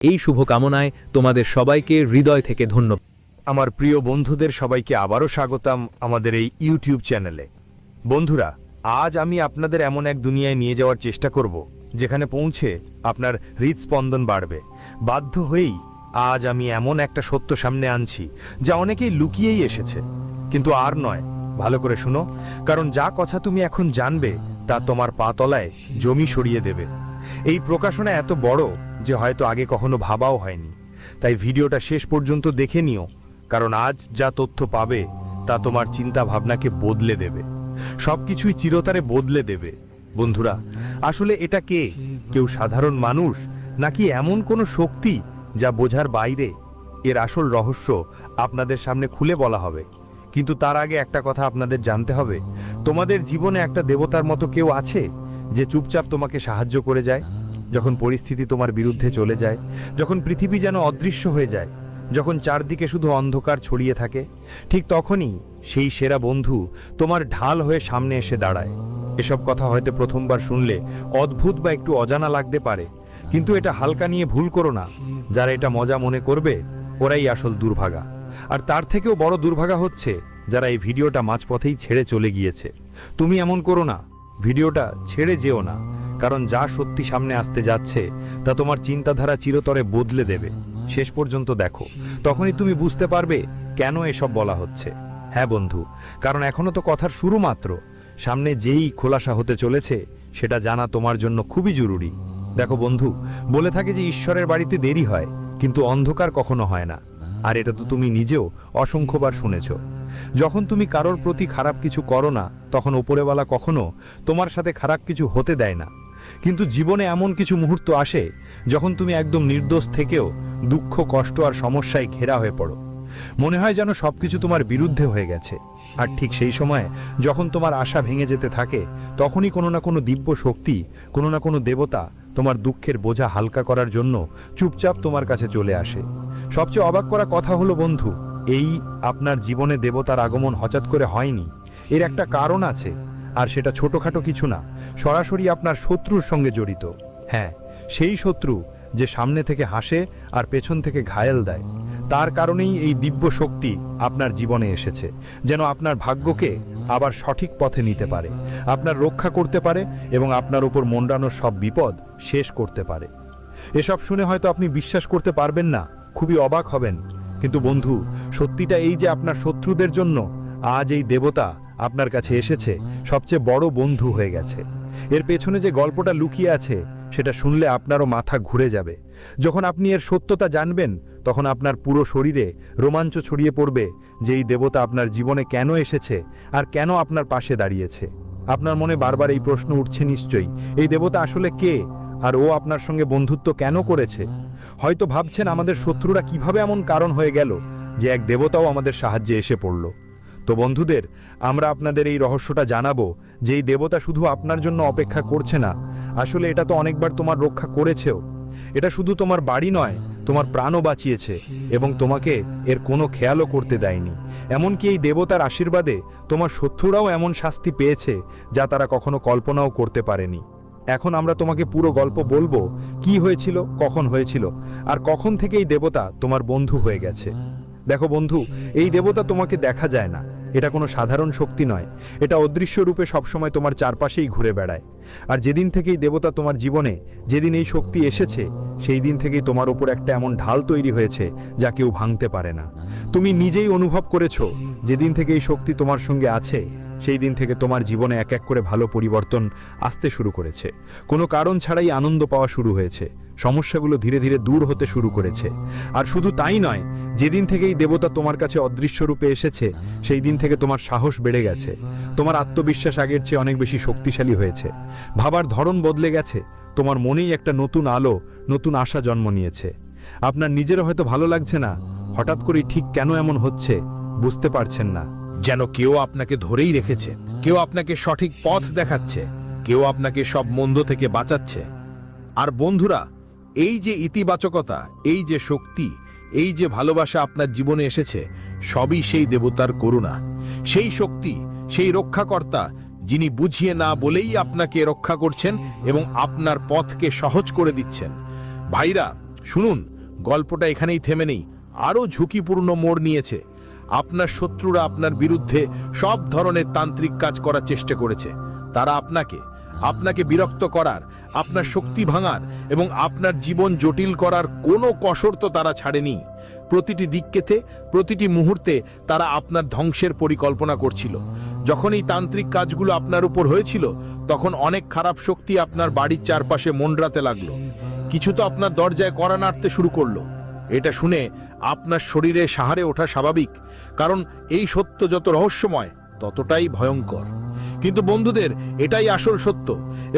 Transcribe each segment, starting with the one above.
এই শুভকামনায় তোমাদের সবাইকে হৃদয় থেকে ধন্যবাদ। আমার প্রিয় বন্ধুদের সবাইকে আবারও স্বাগতম আমাদের এই ইউটিউব চ্যানেলে। বন্ধুরা, আজ আমি আপনাদের এমন এক দুনিয়ায় নিয়ে যাওয়ার চেষ্টা করব যেখানে পৌঁছে আপনার হৃদস্পন্দন বাড়বে। বাধ্য হয়েই আজ আমি এমন একটা সত্য সামনে আনছি যা অনেকেই লুকিয়েই এসেছে, কিন্তু আর নয়। ভালো করে শুনো, কারণ যা কথা তুমি এখন জানবে তা তোমার পাতলায় জমি সরিয়ে দেবে। এই প্রকাশনা এত বড় যে হয়তো আগে কখনো ভাবাও হয়নি, তাই ভিডিওটা শেষ পর্যন্ত দেখে নিও, কারণ আজ যা তথ্য পাবে তা তোমার চিন্তা ভাবনাকে বদলে দেবে, সবকিছুই চিরতরে বদলে দেবে। বন্ধুরা, আসলে এটা কে? কেউ সাধারণ মানুষ, নাকি এমন কোনো শক্তি যা বোঝার বাইরে? এর আসল রহস্য আপনাদের সামনে খুলে বলা হবে, কিন্তু তার আগে একটা কথা আপনাদের জানতে হবে। তোমাদের জীবনে একটা দেবতার মতো কেউ আছে যে চুপচাপ তোমাকে সাহায্য করে যায় যখন পরিস্থিতি তোমার বিরুদ্ধে চলে যায়, যখন পৃথিবী যেন অদৃশ্য হয়ে যায়, যখন চারদিকে শুধু অন্ধকার ছড়িয়ে থাকে। ঠিক তখনই সেই সেরা বন্ধু তোমার ঢাল হয়ে সামনে এসে দাঁড়ায়। এসব কথা হয়তো প্রথমবার শুনলে অদ্ভুত বা একটু অজানা লাগতে পারে, কিন্তু এটা হালকা নিয়ে ভুল করো না। যারা এটা মজা মনে করবে ওরাই আসল দুর্ভাগা। আর তার থেকেও বড় দুর্ভাগা হচ্ছে যারা এই ভিডিওটা মাঝপথেই ছেড়ে চলে গিয়েছে। তুমি এমন করো না, ভিডিওটা ছেড়ে যেও না, কারণ যা সত্যি সামনে আসতে যাচ্ছে তা তোমার চিন্তাধারা চিরতরে বদলে দেবে। শেষ পর্যন্ত দেখো, তখনই তুমি বুঝতে পারবে কেন এসব বলা হচ্ছে। হ্যাঁ বন্ধু, কারণ এখনো তো কথার শুরু মাত্র। সামনে যেই খোলাসা হতে চলেছে সেটা জানা তোমার জন্য খুবই জরুরি। দেখো বন্ধু, বলে থাকে যে ঈশ্বরের বাড়িতে দেরি হয়, কিন্তু অন্ধকার কখনো হয় না। আর এটা তো তুমি নিজেও অসংখ্যবার শুনেছ। যখন তুমি কারোর প্রতি খারাপ কিছু করো না, তখন উপরেওয়ালা কখনো তোমার সাথে খারাপ কিছু হতে দেয় না। কিন্তু জীবনে এমন কিছু মুহূর্ত আসে যখন তুমি একদম নির্দোষ থেকেও দুঃখ, কষ্ট আর সমস্যায় ঘেরা হয়ে পড়ো। মনে হয় যেন সবকিছু তোমার বিরুদ্ধে হয়ে গেছে। আর ঠিক সেই সময় যখন তোমার আশা ভেঙে যেতে থাকে, তখনই কোনো না কোনো দিব্য শক্তি, কোনো না কোনো দেবতা তোমার দুঃখের বোঝা হালকা করার জন্য চুপচাপ তোমার কাছে চলে আসে। সবচেয়ে অবাক করা কথা হলো বন্ধু, এই আপনার জীবনে দেবতার আগমন হঠাৎ করে হয়নি। এর একটা কারণ আছে, আর সেটা ছোটখাটো কিছু না, সরাসরি আপনার শত্রুর সঙ্গে জড়িত। হ্যাঁ, সেই শত্রু যে সামনে থেকে হাসে আর পেছন থেকে ঘায়েল দেয়। তার কারণেই এই দিব্য শক্তি আপনার জীবনে এসেছে, যেন আপনার ভাগ্যকে আবার সঠিক পথে নিতে পারে, আপনার রক্ষা করতে পারে এবং আপনার উপর মন্ডানোর সব বিপদ শেষ করতে পারে। এসব শুনে হয়তো আপনি বিশ্বাস করতে পারবেন না, খুবই অবাক হবেন, কিন্তু বন্ধু, সত্যিটা এই যে আপনার শত্রুদের জন্য আজ এই দেবতা আপনার কাছে এসেছে সবচেয়ে বড় বন্ধু হয়ে গেছে। এর পেছনে যে গল্পটা লুকিয়ে আছে সেটা শুনলে আপনারও মাথা ঘুরে যাবে। যখন আপনি এর সত্যতা জানবেন, তখন আপনার পুরো শরীরে রোমাঞ্চ ছড়িয়ে পড়বে যে এই দেবতা আপনার জীবনে কেন এসেছে আর কেন আপনার পাশে দাঁড়িয়েছে। আপনার মনে বারবার এই প্রশ্ন উঠছে নিশ্চয়ই, এই দেবতা আসলে কে, আর ও আপনার সঙ্গে বন্ধুত্ব কেন করেছে? হয়তো ভাবছেন আমাদের শত্রুরা কিভাবে এমন কারণ হয়ে গেল যে এক দেবতাও আমাদের সাহায্যে এসে পড়ল। তো বন্ধুদের, আমরা আপনাদের এই রহস্যটা জানাবো যে এই দেবতা শুধু আপনার জন্য অপেক্ষা করছে না, আসলে এটা তো অনেকবার তোমার রক্ষা করেছেও। এটা শুধু তোমার বাড়ি নয়, তোমার প্রাণও বাঁচিয়েছে এবং তোমাকে এর কোনো খেয়ালও করতে দেয়নি। এমনকি এই দেবতার আশীর্বাদে তোমার শত্রুরাও এমন শাস্তি পেয়েছে যা তারা কখনো কল্পনাও করতে পারেনি। এখন আমরা তোমাকে পুরো গল্প বলবো, কি হয়েছিল, কখন হয়েছিল, আর কখন থেকে এই দেবতা তোমার বন্ধু হয়ে গেছে। দেখো বন্ধু, এই দেবতা তোমাকে দেখা যায় না, এটা কোনো সাধারণ শক্তি নয়, এটা অদৃশ্য রূপে সবসময় তোমার চারপাশেই ঘুরে বেড়ায়। আর যেদিন থেকেই দেবতা তোমার জীবনে, যেদিন এই শক্তি এসেছে, সেই দিন থেকেই তোমার উপর একটা এমন ঢাল তৈরি হয়েছে যা কেউ ভাঙতে পারে না। তুমি নিজেই অনুভব করেছো, যেদিন থেকে এই শক্তি তোমার সঙ্গে আছে সেই দিন থেকে তোমার জীবনে এক এক করে ভালো পরিবর্তন আসতে শুরু করেছে। কোনো কারণ ছাড়াই আনন্দ পাওয়া শুরু হয়েছে, সমস্যাগুলো ধীরে ধীরে দূর হতে শুরু করেছে। আর শুধু তাই নয়, যেদিন থেকেই দেবতা তোমার কাছে অদৃশ্য রূপে এসেছে সেই দিন থেকে তোমার সাহস বেড়ে গেছে, তোমার আত্মবিশ্বাস আগের চেয়ে অনেক বেশি শক্তিশালী হয়েছে, ভাবার ধরন বদলে গেছে, তোমার মনেই একটা নতুন আলো, নতুন আশা জন্ম নিয়েছে। আপনার নিজেরও হয়তো ভালো লাগছে না, হঠাৎ করেই ঠিক কেন এমন হচ্ছে বুঝতে পারছেন না। যেন কেউ আপনাকে ধরেই রেখেছে, কেউ আপনাকে সঠিক পথ দেখাচ্ছে, কেউ আপনাকে সব মন্দ থেকে বাঁচাচ্ছে। আর বন্ধুরা, এই যে ইতিবাচকতা, এই যে শক্তি, এই যে ভালোবাসা আপনার জীবনে এসেছে, সবই সেই দেবতার করুণা, সেই শক্তি, সেই রক্ষাকর্তা যিনি বুঝিয়ে না বলেই আপনাকে রক্ষা করছেন এবং আপনার পথকে সহজ করে দিচ্ছেন। ভাইরা, শুনুন, গল্পটা এখানেই থেমে নেই, আরও ঝুঁকিপূর্ণ মোড় নিয়েছে। আপনার শত্রুরা আপনার বিরুদ্ধে সব ধরনের তান্ত্রিক কাজ করার চেষ্টা করেছে। তারা আপনাকে বিরক্ত করার, আপনার শক্তি ভাঙার এবং আপনার জীবন জটিল করার কোনো কসর তো তারা ছাড়েনি। প্রতিটি দিককেতে, প্রতিটি মুহূর্তে তারা আপনার ধ্বংসের পরিকল্পনা করছিল। যখন এই তান্ত্রিক কাজগুলো আপনার উপর হয়েছিল, তখন অনেক খারাপ শক্তি আপনার বাড়ির চারপাশে মন্ডরাতে লাগলো। কিছু তো আপনার দরজায় কড়া নাড়তে শুরু করলো। এটা শুনে আপনার শরীরে সাহারে ওঠা স্বাভাবিক, কারণ এই সত্য যত রহস্যময় ততটাই ভয়ঙ্কর। কিন্তু বন্ধুদের, এটাই আসল সত্য,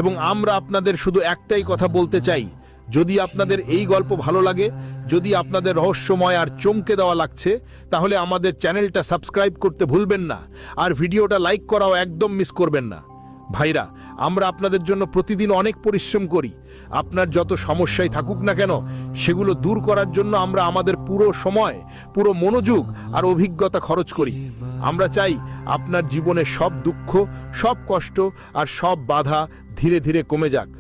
এবং আমরা আপনাদের শুধু একটাই কথা বলতে চাই। যদি আপনাদের এই গল্প ভালো লাগে, যদি আপনাদের রহস্যময় আর চমকে দেওয়া লাগছে, তাহলে আমাদের চ্যানেলটা সাবস্ক্রাইব করতে ভুলবেন না, আর ভিডিওটা লাইক করাও একদম মিস করবেন না। ভাইরা, আমরা আপনাদের জন্য প্রতিদিন অনেক পরিশ্রম করি। আপনার যত সমস্যাই থাকুক না কেন, সেগুলো দূর করার জন্য আমরা আমাদের পুরো সময়, পুরো মনোযোগ আর অভিজ্ঞতা খরচ করি। আমরা চাই আপনার জীবনে সব দুঃখ, সব কষ্ট আর সব বাধা ধীরে ধীরে কমে যাক।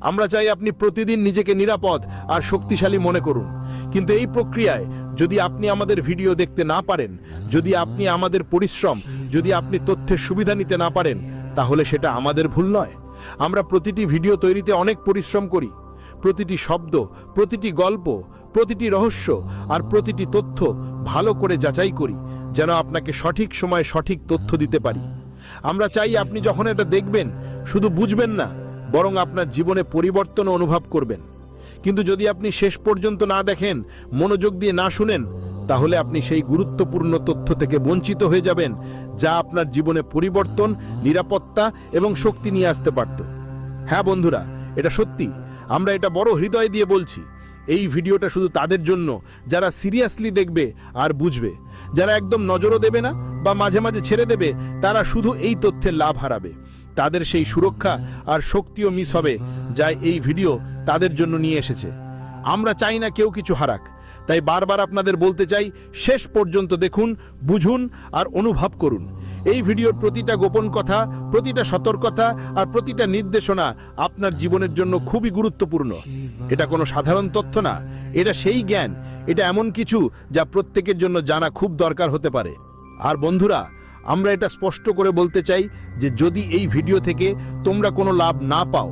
আমরা চাই আপনি প্রতিদিন নিজেকে নিরাপদ আর শক্তিশালী মনে করুন। কিন্তু এই প্রক্রিয়ায় যদি আপনি আমাদের ভিডিও দেখতে না পারেন, যদি আপনি আমাদের পরিশ্রম, যদি আপনি তথ্যের সুবিধা নিতে না পারেন, তাহলে সেটা আমাদের ভুল নয়। আমরা প্রতিটি ভিডিও তৈরিতে অনেক পরিশ্রম করি। প্রতিটি শব্দ, প্রতিটি গল্প, প্রতিটি রহস্য আর প্রতিটি তথ্য ভালো করে যাচাই করি, যেন আপনাকে সঠিক সময়ে সঠিক তথ্য দিতে পারি। আমরা চাই আপনি যখন এটা দেখবেন, শুধু বুঝবেন না, বরং আপনার জীবনে পরিবর্তন অনুভব করবেন। কিন্তু যদি আপনি শেষ পর্যন্ত না দেখেন, মনোযোগ দিয়ে না শুনেন, তাহলে আপনি সেই গুরুত্বপূর্ণ তথ্য থেকে বঞ্চিত হয়ে যাবেন, যা আপনার জীবনে পরিবর্তন, নিরাপত্তা এবং শক্তি নিয়ে আসতে পারত। হ্যাঁ বন্ধুরা, এটা সত্যি। আমরা এটা বড় হৃদয় দিয়ে বলছি। এই ভিডিওটা শুধু তাদের জন্য যারা সিরিয়াসলি দেখবে আর বুঝবে। যারা একদম নজরও দেবে না বা মাঝে মাঝে ছেড়ে দেবে, তারা শুধু এই তথ্যের লাভ হারাবে। তাদের সেই সুরক্ষা আর শক্তিও মিস হবে, যা এই ভিডিও তাদের জন্য নিয়ে এসেছে। আমরা চাই না কেউ কিছু হারাক, তাই বারবার আপনাদের বলতে চাই, শেষ পর্যন্ত দেখুন, বুঝুন আর অনুভব করুন। এই ভিডিওর প্রতিটা গোপন কথা, প্রতিটা সতর্কতা আর প্রতিটা নির্দেশনা আপনার জীবনের জন্য খুবই গুরুত্বপূর্ণ। এটা কোনো সাধারণ তথ্য না, এটা সেই জ্ঞান, এটা এমন কিছু যা প্রত্যেকের জন্য জানা খুব দরকার হতে পারে। আর বন্ধুরা, আমরা এটা স্পষ্ট করে বলতে চাই যে যদি এই ভিডিও থেকে তোমরা কোনো লাভ না পাও,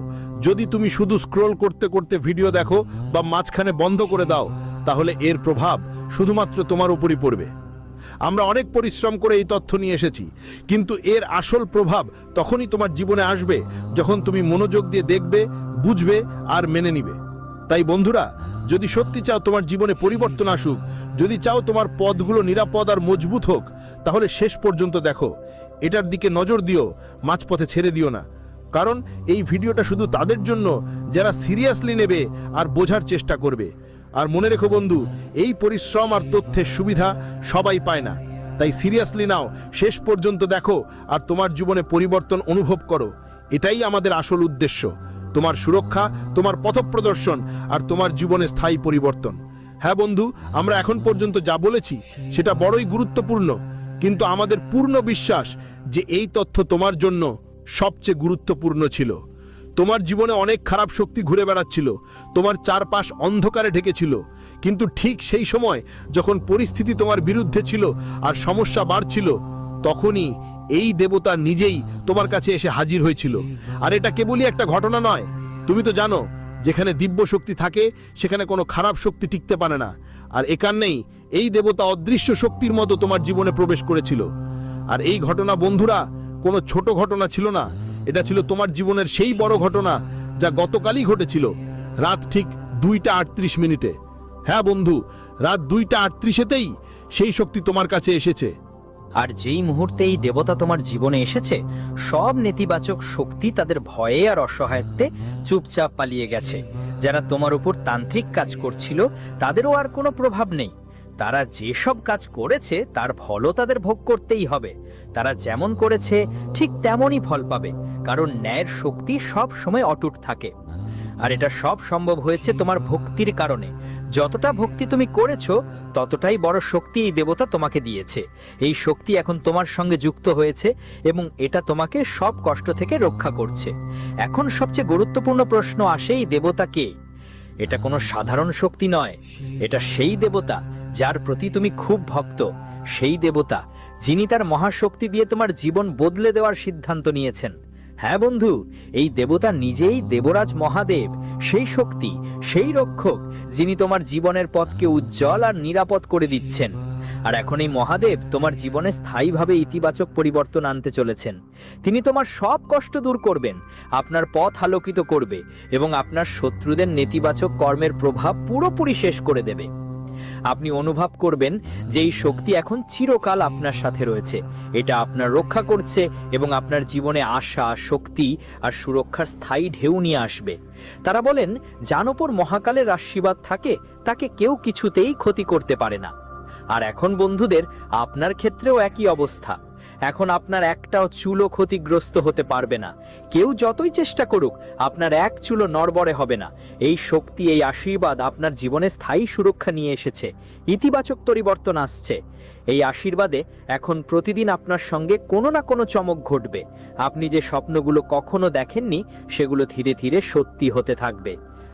যদি তুমি শুধু স্ক্রোল করতে করতে ভিডিও দেখো বা মাঝখানে বন্ধ করে দাও, তাহলে এর প্রভাব শুধুমাত্র তোমার উপরই পড়বে। আমরা অনেক পরিশ্রম করে এই তথ্য নিয়ে এসেছি, কিন্তু এর আসল প্রভাব তখনই তোমার জীবনে আসবে যখন তুমি মনোযোগ দিয়ে দেখবে, বুঝবে আর মেনে নিবে। তাই বন্ধুরা, যদি সত্যি চাও তোমার জীবনে পরিবর্তন আসুক, যদি চাও তোমার পথগুলো নিরাপদ আর মজবুত হোক, তাহলে শেষ পর্যন্ত দেখো, এটার দিকে নজর দিও, মাঝপথে ছেড়ে দিও না। কারণ এই ভিডিওটা শুধু তাদের জন্য যারা সিরিয়াসলি নেবে আর বোঝার চেষ্টা করবে। আর মনে রেখো বন্ধু, এই পরিশ্রম আর তথ্যের সুবিধা সবাই পায় না। তাই সিরিয়াসলি নাও, শেষ পর্যন্ত দেখো আর তোমার জীবনে পরিবর্তন অনুভব করো। এটাই আমাদের আসল উদ্দেশ্য, তোমার সুরক্ষা, তোমার পথপ্রদর্শন আর তোমার জীবনে স্থায়ী পরিবর্তন। হ্যাঁ বন্ধু, আমরা এখন পর্যন্ত যা বলেছি সেটা বড়ই গুরুত্বপূর্ণ, কিন্তু আমাদের পূর্ণ বিশ্বাস যে এই তথ্য তোমার জন্য সবচেয়ে গুরুত্বপূর্ণ ছিল। তোমার জীবনে অনেক খারাপ শক্তি ঘুরে বেড়াচ্ছিল, তোমার চারপাশ অন্ধকারে ঢেকেছিল, কিন্তু ঠিক সেই সময় যখন পরিস্থিতি তোমার বিরুদ্ধে ছিল আর সমস্যা বাড়ছিল, তখনই এই দেবতা নিজেই তোমার কাছে এসে হাজির হয়েছিল। আর এটা কেবলই একটা ঘটনা নয়, তুমি তো জানো, যেখানে দিব্য শক্তি থাকে সেখানে কোনো খারাপ শক্তি টিকতে পারে না। আর এখানেই এই দেবতা অদৃশ্য শক্তির মতো তোমার জীবনে প্রবেশ করেছিল। আর এই ঘটনা বন্ধুরা কোনো ছোট ঘটনা ছিল না, এটা ছিল তোমার জীবনের সেই বড় ঘটনা যা গতকালই ঘটেছিল, রাত ঠিক 2:38। হ্যাঁ বন্ধু, রাত 2:38-তেই সেই শক্তি তোমার কাছে এসেছে। আর যেই মুহূর্তে এই দেবতা তোমার জীবনে এসেছে, সব নেতিবাচক শক্তি তাদের ভয়ে আর অসহায়ত্বে চুপচাপ পালিয়ে গেছে। যারা তোমার উপর তান্ত্রিক কাজ করছিল, তাদেরও আর কোনো প্রভাব নেই। তারা যেসব কাজ করেছে তার ফলও তাদের ভোগ করতেই হবে। তারা যেমন করেছে ঠিক তেমনই ফল পাবে, কারণ ন্যায়ের শক্তি সব সময় অটুট থাকে। আর এটা সব সম্ভব হয়েছে তোমার ভক্তির কারণে। যতটা ভক্তি তুমি করেছো, ততটাই বড় শক্তি এই দেবতা তোমাকে দিয়েছে। এই শক্তি এখন তোমার সঙ্গে যুক্ত হয়েছে এবং এটা তোমাকে সব কষ্ট থেকে রক্ষা করছে। এখন সবচেয়ে গুরুত্বপূর্ণ প্রশ্ন আসে, এই দেবতা কে? এটা কোনো সাধারণ শক্তি নয়, এটা সেই দেবতা যার প্রতি তুমি খুব ভক্ত, সেই দেবতা যিনি তার মহাশক্তি দিয়ে তোমার জীবন বদলে দেওয়ার সিদ্ধান্ত নিয়েছেন। হ্যাঁ বন্ধু, এই দেবতা নিজেই দেবরাজ মহাদেব, সেই শক্তি, সেই রক্ষক যিনি তোমার জীবনের পথকে উজ্জ্বল আর নিরাপদ করে দিচ্ছেন। আর এখন এই মহাদেব তোমার জীবনে স্থায়ীভাবে ইতিবাচক পরিবর্তন আনতে চলেছেন। তিনি তোমার সব কষ্ট দূর করবেন, আপনার পথ আলোকিত করবে এবং আপনার শত্রুদের নেতিবাচক কর্মের প্রভাব পুরোপুরি শেষ করে দেবে। আপনি অনুভব করবেন যে এই শক্তি এখন চিরকাল আপনার সাথে রয়েছে, এটা আপনার রক্ষা করছে এবং আপনার জীবনে আশা, শক্তি আর সুরক্ষার স্থায়ী ঢেউ নিয়ে আসবে। তারা বলেন, যার উপর মহাকালের আশীর্বাদ থাকে তাকে কেউ কিছুতেই ক্ষতি করতে পারে না। আর এখন বন্ধুদের, আপনার ক্ষেত্রেও একই অবস্থা। এখন আপনার একটাও চুলও ক্ষতিগ্রস্ত হতে পারবে না। কেউ যতই চেষ্টা করুক, আপনার এক চুলও নড়বড়ে হবে না। এই শক্তি, এই আশীর্বাদ আপনার জীবনে স্থায়ী সুরক্ষা নিয়ে এসেছে, ইতিবাচক পরিবর্তন আসছে। এই আশীর্বাদে এখন প্রতিদিন আপনার সঙ্গে কোনো না কোনো চমক ঘটবে। আপনি যে স্বপ্নগুলো কখনো দেখেননি, সেগুলো ধীরে ধীরে সত্যি হতে থাকবে।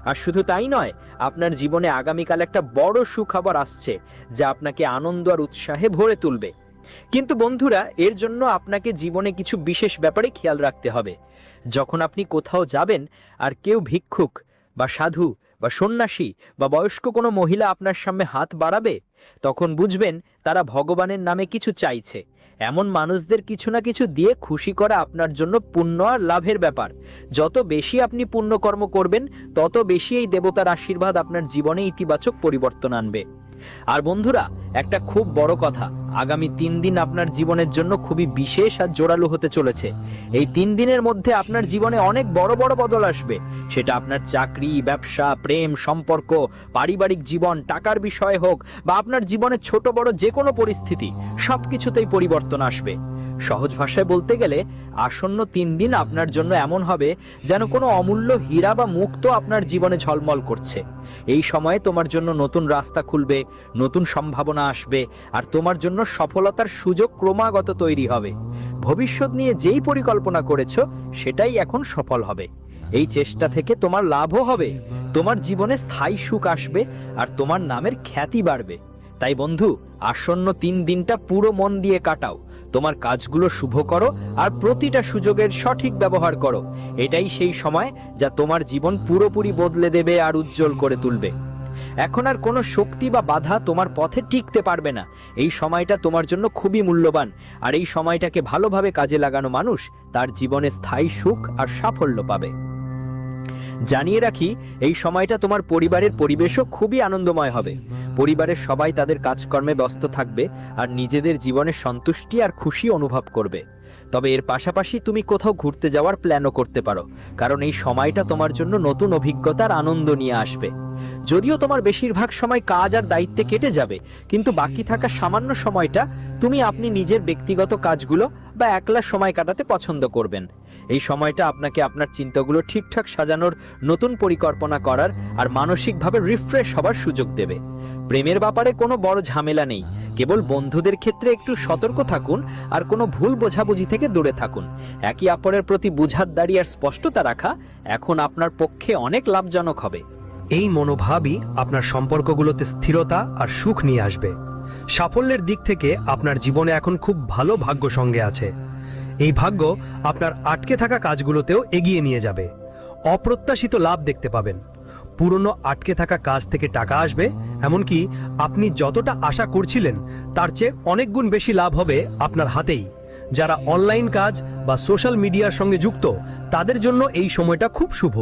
আর শুধু তাই নয়, আপনার জীবনে আগামীকাল একটা বড় সুখবর আসছে, যা আপনাকে আনন্দ আর উৎসাহে ভরে তুলবে। কিন্তু বন্ধুরা, এর জন্য আপনাকে জীবনে কিছু বিশেষ ব্যাপারে খেয়াল রাখতে হবে। যখন আপনি কোথাও যাবেন আর কেউ ভিক্ষুক বা সাধু বা সন্ন্যাসী বা বয়স্ক কোনো মহিলা আপনার সামনে হাত বাড়াবে, তখন বুঝবেন তারা ভগবানের নামে কিছু চাইছে। এমন মানুষদের কিছু না কিছু দিয়ে খুশি করা আপনার জন্য পুণ্য আর লাভের ব্যাপার। যত বেশি আপনি পুণ্যকর্ম করবেন, তত বেশি এই দেবতার আশীর্বাদ আপনার জীবনে ইতিবাচক পরিবর্তন আনবে। আর বন্ধুরা, একটা খুব বড় কথা, আগামী 3 দিন আপনার জীবনের জন্য খুবই বিশেষ আর জোরালো হতে চলেছে। এই 3 দিনের মধ্যে আপনার জীবনে অনেক বড় বড় বদল আসবে। সেটা আপনার চাকরি, ব্যবসা, প্রেম, সম্পর্ক, পারিবারিক জীবন, টাকার বিষয়ে হোক বা আপনার জীবনের ছোট বড় যে কোনো পরিস্থিতি, সবকিছুতেই পরিবর্তন আসবে। সহজ ভাষায় বলতে গেলে, আসন্ন 3 দিন আপনার জন্য এমন হবে যেন কোনো অমূল্য হীরা বা মুক্ত আপনার জীবনে ঝলমল করছে। এই সময়ে তোমার জন্য নতুন রাস্তা খুলবে, নতুন সম্ভাবনা আসবে, আর তোমার জন্য সফলতার সুযোগ ক্রমাগত তৈরি হবে। ভবিষ্যৎ নিয়ে যেই পরিকল্পনা করেছো, সেটাই এখন সফল হবে। এই চেষ্টা থেকে তোমার লাভও হবে, তোমার জীবনে স্থায়ী সুখ আসবে আর তোমার নামের খ্যাতি বাড়বে। তাই বন্ধু, আসন্ন 3 দিনটা পুরো মন দিয়ে কাটাও, তোমার কাজগুলো শুভ করো আর প্রতিটা সুযোগের সঠিক ব্যবহার করো। এটাই সেই সময় যা তোমার জীবন পুরোপুরি বদলে দেবে আর উজ্জ্বল করে তুলবে। এখন আর কোনো শক্তি বা বাধা তোমার পথে টিকতে পারবে না। এই সময়টা তোমার জন্য খুবই মূল্যবান, আর এই সময়টাকে ভালোভাবে কাজে লাগানো মানুষ তার জীবনে স্থায়ী সুখ আর সাফল্য পাবে। জানিয়ে রাখি, এই সময়টা তোমার পরিবারের পরিবেশও খুবই আনন্দময় হবে। পরিবারের সবাই তাদের কাজকর্মে ব্যস্ত থাকবে আর নিজেদের জীবনে সন্তুষ্টি আর খুশি অনুভব করবে। তবে এর পাশাপাশি তুমি কোথাও ঘুরতে যাওয়ার প্ল্যানও করতে পারো, কারণ এই সময়টা তোমার জন্য নতুন অভিজ্ঞতার আনন্দ নিয়ে আসবে। যদিও তোমার বেশিরভাগ সময় কাজ আর দায়িত্বে কেটে যাবে, কিন্তু বাকি থাকা সামান্য সময়টা আপনি নিজের ব্যক্তিগত কাজগুলো বা একলা সময় কাটাতে পছন্দ করবেন। এই সময়টা আপনাকে আপনার চিন্তাগুলো ঠিকঠাক সাজানোর, নতুন পরিকল্পনা করার আর মানসিকভাবে রিফ্রেশ হবার সুযোগ দেবে। প্রেমের ব্যাপারে কোনো বড় ঝামেলা নেই, কেবল বন্ধুদের ক্ষেত্রে একটু সতর্ক থাকুন আর কোনো ভুল বোঝাবুঝি থেকে দূরে থাকুন। একে অপরের প্রতি বুঝাদারি আর স্পষ্টতা রাখা এখন আপনার পক্ষে অনেক লাভজনক হবে। এই মনোভাবই আপনার সম্পর্কগুলোতে স্থিরতা আর সুখ নিয়ে আসবে। সাফল্যের দিক থেকে আপনার জীবনে এখন খুব ভালো ভাগ্য সঙ্গে আছে। এই ভাগ্য আপনার আটকে থাকা কাজগুলোতেও এগিয়ে নিয়ে যাবে। অপ্রত্যাশিত লাভ দেখতে পাবেন। পুরনো আটকে থাকা কাজ থেকে টাকা আসবে, এমনকি আপনি যতটা আশা করছিলেন তার চেয়ে অনেক গুণ বেশি লাভ হবে আপনার হাতেই। যারা অনলাইন কাজ বা সোশ্যাল মিডিয়ার সঙ্গে যুক্ত, তাদের জন্য এই সময়টা খুব শুভ।